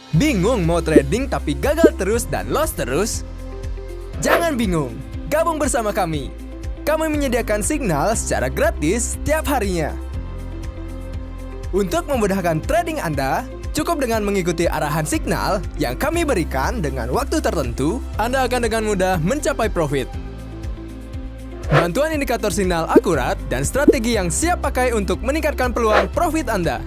Bingung mau trading tapi gagal terus dan loss terus? Jangan bingung, gabung bersama kami. Kami menyediakan signal secara gratis setiap harinya. Untuk memudahkan trading Anda, cukup dengan mengikuti arahan signal yang kami berikan dengan waktu tertentu, Anda akan dengan mudah mencapai profit. Bantuan indikator signal akurat dan strategi yang siap pakai untuk meningkatkan peluang profit Anda.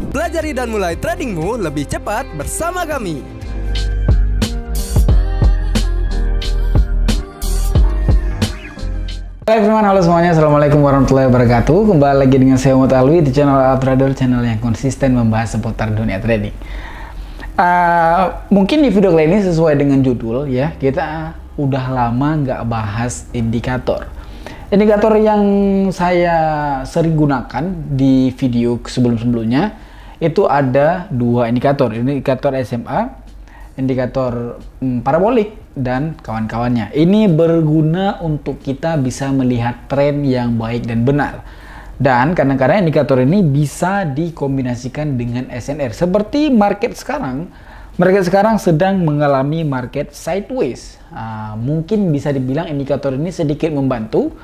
Pelajari dan mulai tradingmu lebih cepat bersama kami. Hai everyone, halo semuanya, assalamualaikum warahmatullahi wabarakatuh. Kembali lagi dengan saya Muhammad Alwi di channel Altrader, channel yang konsisten membahas seputar dunia trading. Mungkin di video kali ini sesuai dengan judul ya, kita udah lama nggak bahas indikator. Indikator yang saya sering gunakan di video sebelum-sebelumnya itu ada dua indikator, indikator SMA, indikator parabolik dan kawan-kawannya. Ini berguna untuk kita bisa melihat tren yang baik dan benar. Dan kadang-kadang indikator ini bisa dikombinasikan dengan SNR. Seperti market sekarang sedang mengalami market sideways. Mungkin bisa dibilang indikator ini sedikit membantu,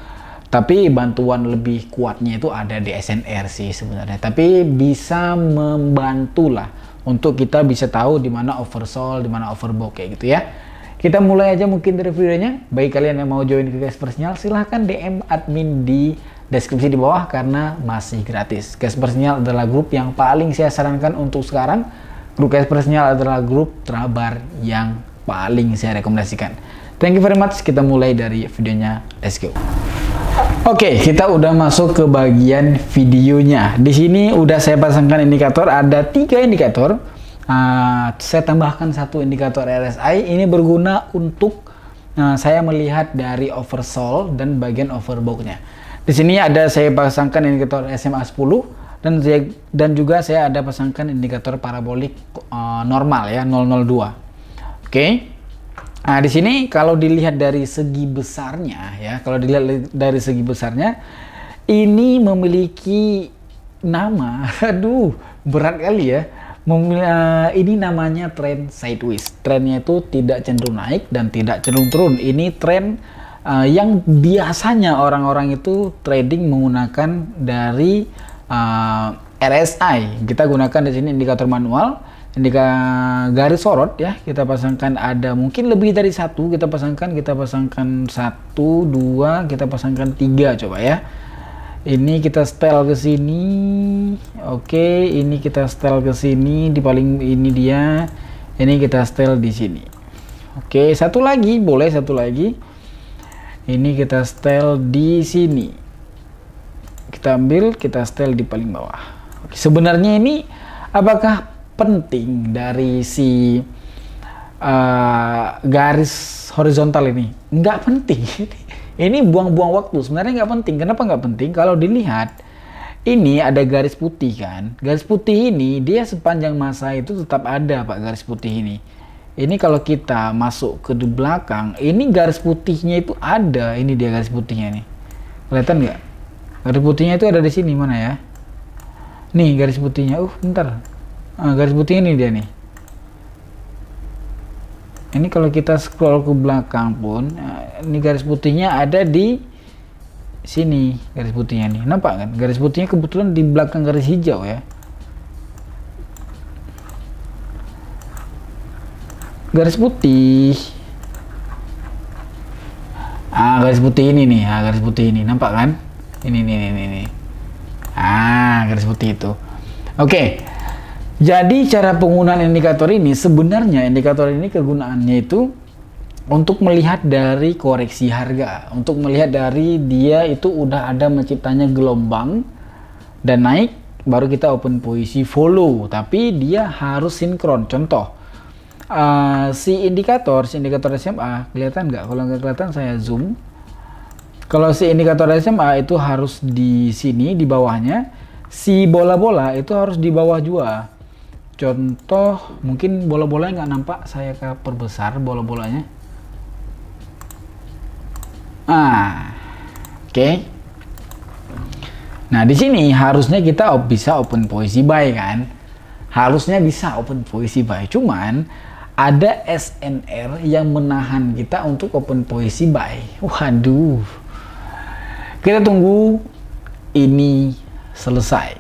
tapi bantuan lebih kuatnya itu ada di SNR sih sebenarnya. Tapi bisa membantu lah untuk kita bisa tahu di mana oversold, di mana overbought kayak gitu ya. Kita mulai aja mungkin dari videonya. Bagi kalian yang mau join ke Casper Sinyal, silahkan DM admin di deskripsi di bawah karena masih gratis. Casper Sinyal adalah grup yang paling saya sarankan untuk sekarang. Grup Casper Sinyal adalah grup terabar yang paling saya rekomendasikan. Thank you very much. Kita mulai dari videonya. Let's go. Oke, kita udah masuk ke bagian videonya. Di sini udah saya pasangkan indikator, ada 3 indikator. Saya tambahkan satu indikator RSI. Ini berguna untuk saya melihat dari oversold dan bagian overbought-nya. Di sini ada saya pasangkan indikator SMA 10 dan juga saya ada pasangkan indikator parabolik normal ya 002. Oke. Nah, di sini kalau dilihat dari segi besarnya ya, ini memiliki nama, aduh berat kali ya. Ini namanya tren sideways. Trennya itu tidak cenderung naik dan tidak cenderung turun. Ini tren yang biasanya orang-orang itu trading menggunakan dari RSI. Kita gunakan di sini indikator manual. Garis sorot ya, kita pasangkan ada mungkin lebih dari satu, kita pasangkan 1, 2, kita pasangkan 3 coba ya. Ini kita setel ke sini. Oke, ini kita setel ke sini, di paling ini dia. Ini kita setel di sini. Oke, satu lagi, boleh satu lagi. Ini kita setel di sini. Kita ambil, kita setel di paling bawah. Oke, sebenarnya ini apakah penting dari si garis horizontal ini? Nggak penting. Ini buang-buang waktu. Sebenarnya nggak penting. Kenapa nggak penting? Kalau dilihat, ini ada garis putih kan. Garis putih ini dia sepanjang masa itu tetap ada Pak, garis putih ini. Ini kalau kita masuk ke di belakang, ini garis putihnya itu ada. Ini dia garis putihnya nih. Kelihatan nggak? Garis putihnya itu ada di sini, mana ya? Nih garis putihnya. Bentar. Garis putih ini dia nih. Ini kalau kita scroll ke belakang pun, ini garis putihnya ada di sini. Garis putihnya nih, nampak kan? Garis putihnya kebetulan di belakang garis hijau ya. Garis putih. Garis putih ini nih. Garis putih ini, nampak kan? Ini. Garis putih itu. Oke. Jadi cara penggunaan indikator ini, sebenarnya indikator ini kegunaannya itu untuk melihat dari koreksi harga, untuk melihat dari dia itu udah ada menciptanya gelombang dan naik, baru kita open posisi follow, tapi dia harus sinkron. Contoh, si indikator SMA, kelihatan nggak? Kalau nggak kelihatan saya zoom. Kalau si indikator SMA itu harus di sini, di bawahnya. Si bola-bola itu harus di bawah juga. Contoh, mungkin bola-bolanya nggak nampak, saya perbesar bola-bolanya. Oke. Nah, di sini harusnya kita bisa open posisi buy kan. Harusnya bisa open posisi buy, cuman ada SNR yang menahan kita untuk open posisi buy. Waduh, kita tunggu ini selesai.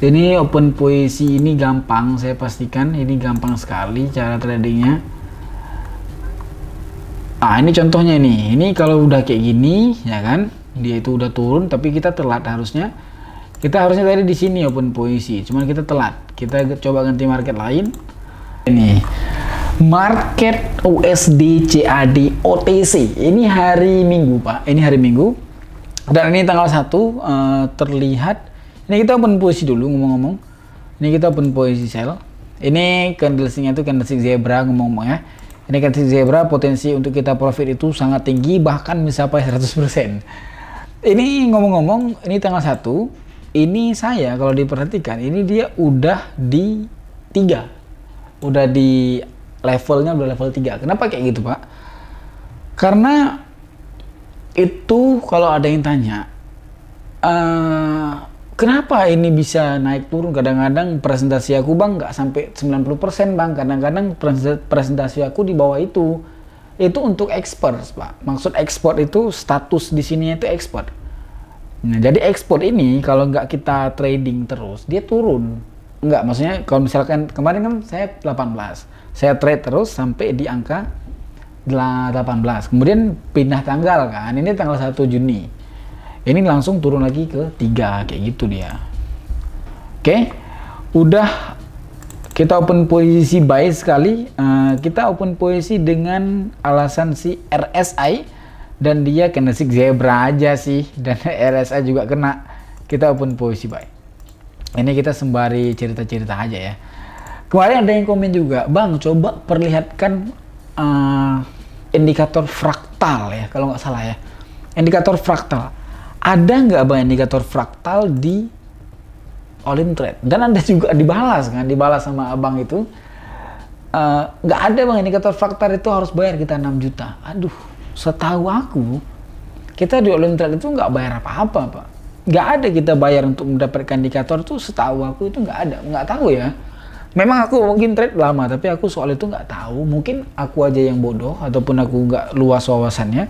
Ini open posisi ini gampang, saya pastikan ini gampang sekali cara tradingnya. Ini contohnya ini kalau udah kayak gini ya kan, dia itu udah turun tapi kita telat. Kita harusnya tadi di sini open posisi, cuman kita telat. Kita coba ganti market lain. Ini market USD CAD OTC, ini hari Minggu Pak, ini hari Minggu dan ini tanggal 1. Terlihat ini kita open posisi dulu ngomong-ngomong. Ini kita open posisi sell. Ini candlestick-nya itu candlestick zebra ngomong-ngomong ya. Ini candlestick zebra, potensi untuk kita profit itu sangat tinggi, bahkan mencapai 100%. Ini ngomong-ngomong, ini tanggal 1. Ini saya kalau diperhatikan, ini dia udah di 3. Udah di levelnya udah level 3. Kenapa kayak gitu, Pak? Karena itu kalau ada yang tanya, kenapa ini bisa naik turun? Kadang-kadang presentasi aku Bang nggak sampai 90% Bang. Kadang-kadang presentasi aku di bawah itu. Itu untuk expert Pak. Maksud export itu status di sini itu export. Nah, jadi export ini kalau nggak kita trading terus, dia turun. Nggak, maksudnya kalau misalkan kemarin kan saya 18. Saya trade terus sampai di angka 18. Kemudian pindah tanggal kan. Ini tanggal 1 Juni. Ini langsung turun lagi ke 3 kayak gitu dia. Oke, udah kita open posisi buy sekali. Kita open posisi dengan alasan si RSI dan dia candlestick zebra aja sih, dan RSI juga kena. Kita open posisi buy. Ini kita sembari cerita-cerita aja ya. Kemarin ada yang komen juga, Bang coba perlihatkan indikator fraktal ya, kalau nggak salah ya. Indikator fraktal. Ada nggak Bang indikator fraktal di All-in Trade? Dan ada juga dibalas kan, dibalas sama abang itu. Nggak ada Bang indikator fraktal itu harus bayar kita 6 juta. Aduh, setahu aku kita di All-in Trade itu nggak bayar apa-apa Pak. Nggak ada kita bayar untuk mendapatkan indikator itu, setahu aku itu nggak ada. Nggak tahu ya. Memang aku mungkin trade lama, tapi aku soal itu nggak tahu. Mungkin aku aja yang bodoh, ataupun aku nggak luas wawasannya.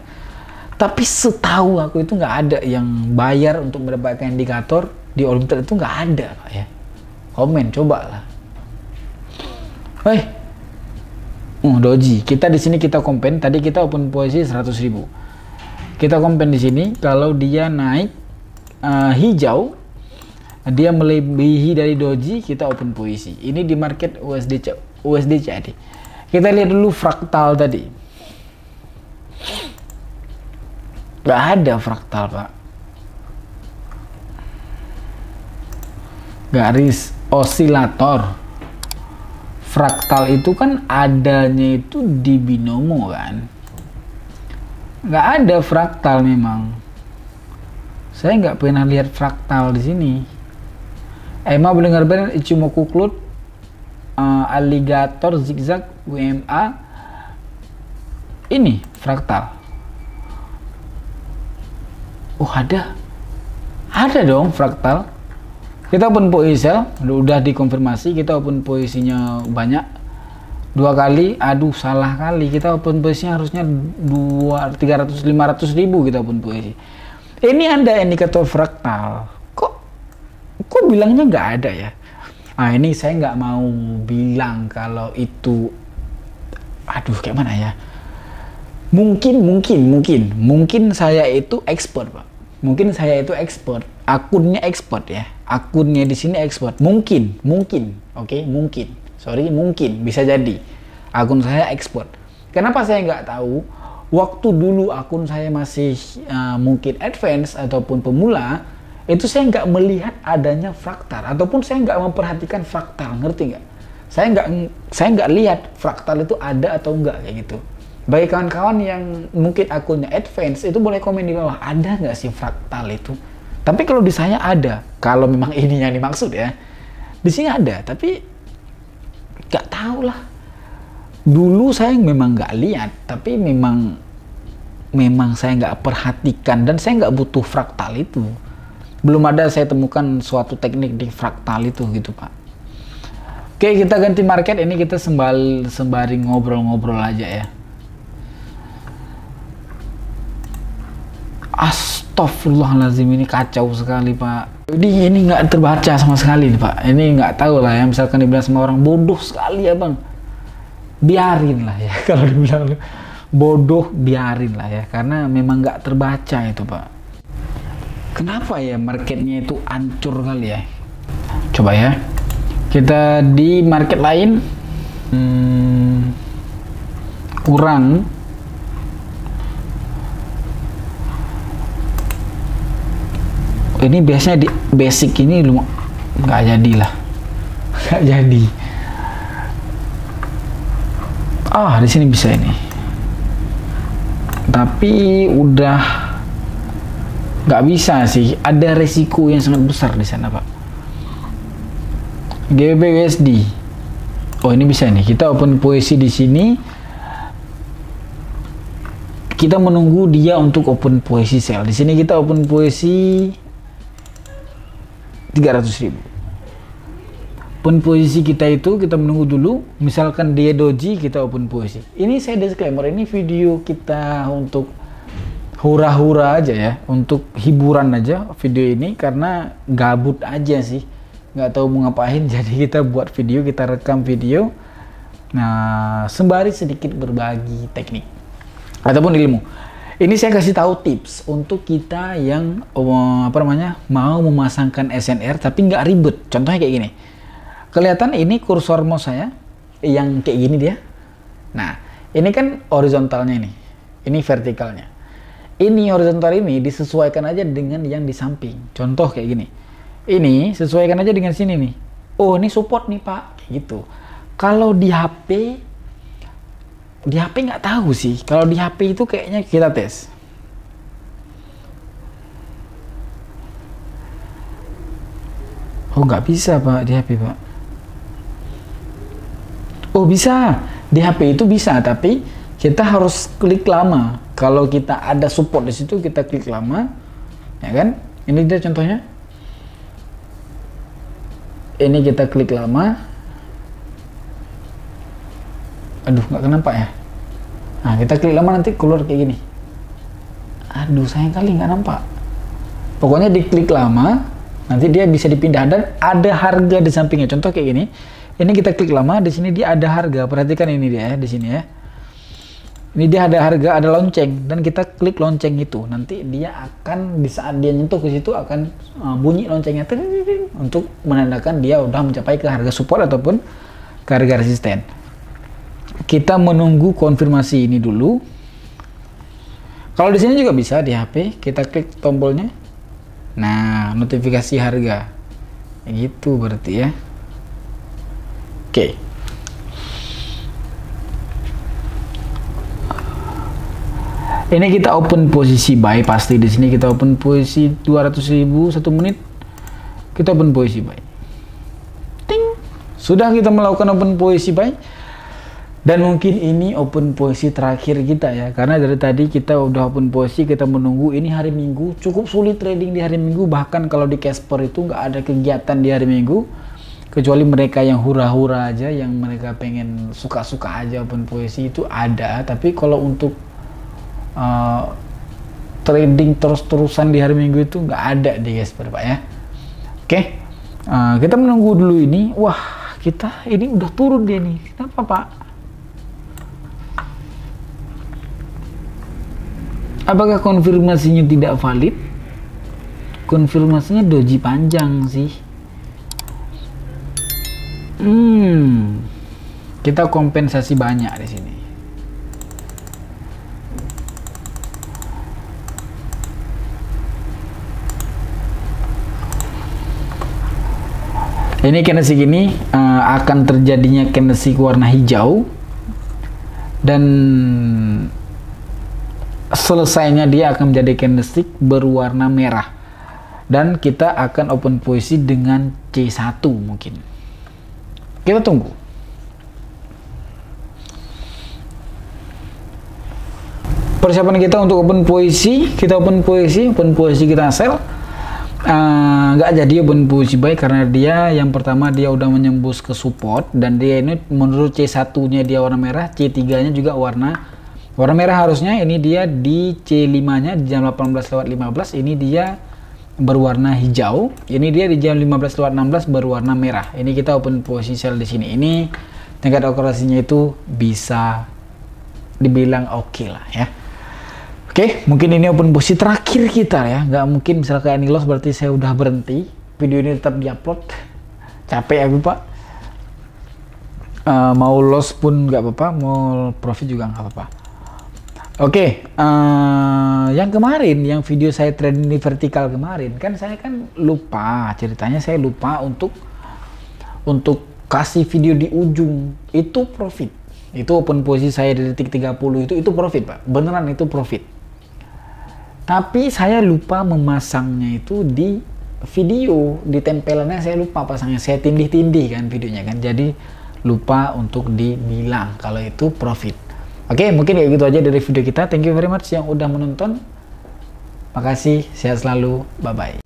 Tapi setahu aku itu nggak ada yang bayar untuk mendapatkan indikator di All-in Trade itu, nggak ada Pak ya. Komen coba lah. Doji. Kita di sini kita compare. Tadi kita open posisi 100.000. Kita compare di sini. Kalau dia naik hijau, dia melebihi dari doji, kita open posisi. Ini di market USD CAD. Kita lihat dulu fraktal tadi. Gak ada fraktal Pak. Garis osilator. Fraktal itu kan adanya itu di binomo kan. Gak ada fraktal memang. Saya nggak pernah lihat fraktal di sini. Emma mendengar benar Ichimoku Cloud, Alligator, Zigzag, WMA. Ini fraktal. Oh ada dong fraktal. Kita open posisi sell, udah dikonfirmasi. Kita open posisinya banyak 2 kali. Aduh salah kali. Kita open posisinya harusnya 300-500 ribu kita open posisi. Ini ada indikator fraktal. Kok bilangnya nggak ada ya? Ini saya nggak mau bilang kalau itu. Aduh, kayak mana ya? Mungkin saya itu expert, Pak. Mungkin saya itu expert. Akunnya expert ya. Akunnya di sini expert. Mungkin. Oke, mungkin. Sorry, mungkin bisa jadi. Akun saya expert. Kenapa saya nggak tahu? Waktu dulu akun saya masih mungkin advance ataupun pemula, itu saya nggak melihat adanya fraktal, ataupun saya nggak memperhatikan fraktal, ngerti nggak? Saya nggak lihat fraktal itu ada atau enggak kayak gitu. Bagi kawan-kawan yang mungkin akunnya advance, itu boleh komen di bawah, ada nggak sih fraktal itu? Tapi kalau di saya ada, kalau memang ini yang dimaksud ya, di sini ada, tapi nggak tahu lah. Dulu saya memang nggak lihat, tapi memang memang saya nggak perhatikan dan saya nggak butuh fraktal itu. Belum ada saya temukan suatu teknik di fraktal itu gitu Pak. Oke, kita ganti market. Ini kita sembari ngobrol-ngobrol aja ya. Astagfirullahaladzim, ini kacau sekali Pak. Ini nggak terbaca sama sekali nih Pak. Ini nggak tahu lah ya, misalkan dibilang sama orang bodoh sekali ya Bang, biarin lah ya. Kalau dibilang bodoh biarin lah ya, karena memang nggak terbaca itu Pak. Kenapa ya marketnya itu hancur kali ya? Coba ya, kita di market lain kurang. Ini biasanya di basic ini nggak jadi lah, nggak jadi. Di sini bisa ini, tapi udah nggak bisa sih. Ada resiko yang sangat besar di sana Pak. GBP USD. Ini bisa nih. Kita open posisi di sini. Kita menunggu dia untuk open posisi sell. Di sini kita open posisi 300.000. Open posisi kita itu kita menunggu dulu. Misalkan dia doji, kita open posisi. Ini saya disclaimer, ini video kita untuk hura-hura aja ya, untuk hiburan aja video ini, karena gabut aja sih, nggak tahu mau ngapain. Jadi kita buat video, kita rekam video. Nah, sembari sedikit berbagi teknik ataupun ilmu. Ini saya kasih tahu tips untuk kita yang mau memasangkan SNR tapi nggak ribet. Contohnya kayak gini. Kelihatan ini kursor mouse saya yang kayak gini dia. Nah, ini kan horizontalnya ini. Ini vertikalnya. Ini horizontal ini disesuaikan aja dengan yang di samping. Contoh kayak gini. Ini sesuaikan aja dengan sini nih. Oh, ini support nih Pak. Kayak gitu. Kalau di HP nggak tahu sih. Kalau di HP itu kayaknya kita tes. Oh, nggak bisa Pak di HP Pak. Oh, bisa. Di HP itu bisa, tapi kita harus klik lama. Kalau kita ada support di situ, kita klik lama, ya kan? Ini dia contohnya. Ini kita klik lama. Aduh, nggak kenapa ya. Nah, kita klik lama nanti keluar kayak gini. Aduh, sayang kali nggak nampak. Pokoknya diklik lama, nanti dia bisa dipindah dan ada harga di sampingnya. Contoh kayak gini. Ini kita klik lama, di sini dia ada harga. Perhatikan ini dia ya, di sini ya. Ini dia ada harga, ada lonceng, dan kita klik lonceng itu. Nanti dia akan, di saat dia nyentuh ke situ akan bunyi loncengnya untuk menandakan dia udah mencapai ke harga support ataupun ke harga resisten. Kita menunggu konfirmasi ini dulu. Kalau di sini juga bisa di HP, kita klik tombolnya. Nah, notifikasi harga. Gitu berarti ya. Oke. Ini kita open posisi buy, pasti di sini kita open posisi 200.000 1 menit. Kita open posisi buy. Ting. Sudah kita melakukan open posisi buy. Dan mungkin ini open posisi terakhir kita ya, karena dari tadi kita udah open posisi, kita menunggu. Ini hari Minggu, cukup sulit trading di hari Minggu. Bahkan kalau di Casper itu nggak ada kegiatan di hari Minggu, kecuali mereka yang hura-hura aja, yang mereka pengen suka-suka aja open posisi itu ada. Tapi kalau untuk trading terus-terusan di hari Minggu itu nggak ada di Casper Pak ya. Oke, kita menunggu dulu ini. Wah, kita ini udah turun dia nih. Kenapa Pak? Apakah konfirmasinya tidak valid? Konfirmasinya doji panjang sih. Kita kompensasi banyak di sini. Ini candlestick gini akan terjadinya candlestick warna hijau dan selesainya dia akan menjadi candlestick berwarna merah, dan kita akan open posisi dengan C1 mungkin. Kita tunggu. persiapan kita untuk open posisi, open posisi kita sell. Nggak jadi open posisi buy karena dia yang pertama dia udah menyembus ke support dan dia ini menurut C1 nya dia warna merah, C3 nya juga warna merah. Harusnya ini dia di C5 nya di jam 18:15 ini dia berwarna hijau, ini dia di jam 15:16 berwarna merah. Ini kita open posisi sell di sini. Ini tingkat akurasinya itu bisa dibilang oke lah ya. Oke, mungkin ini open posisi terakhir kita ya. Nggak mungkin misalnya kayak ini loss berarti saya udah berhenti. Video ini tetap diupload. Capek aku pak. Mau loss pun nggak apa-apa, mau profit juga nggak apa-apa. Oke, yang kemarin, yang video saya trading di vertikal kemarin, kan saya kan lupa ceritanya, saya lupa untuk kasih video di ujung itu profit. Itu open posisi saya di detik 30 itu profit pak, beneran itu profit. Tapi saya lupa memasangnya itu di video, di tempelannya saya lupa pasangnya, saya tindih-tindih kan videonya kan, jadi lupa untuk dibilang kalau itu profit. Oke, mungkin kayak gitu aja dari video kita. Thank you very much yang udah menonton. Makasih, sehat selalu, bye bye.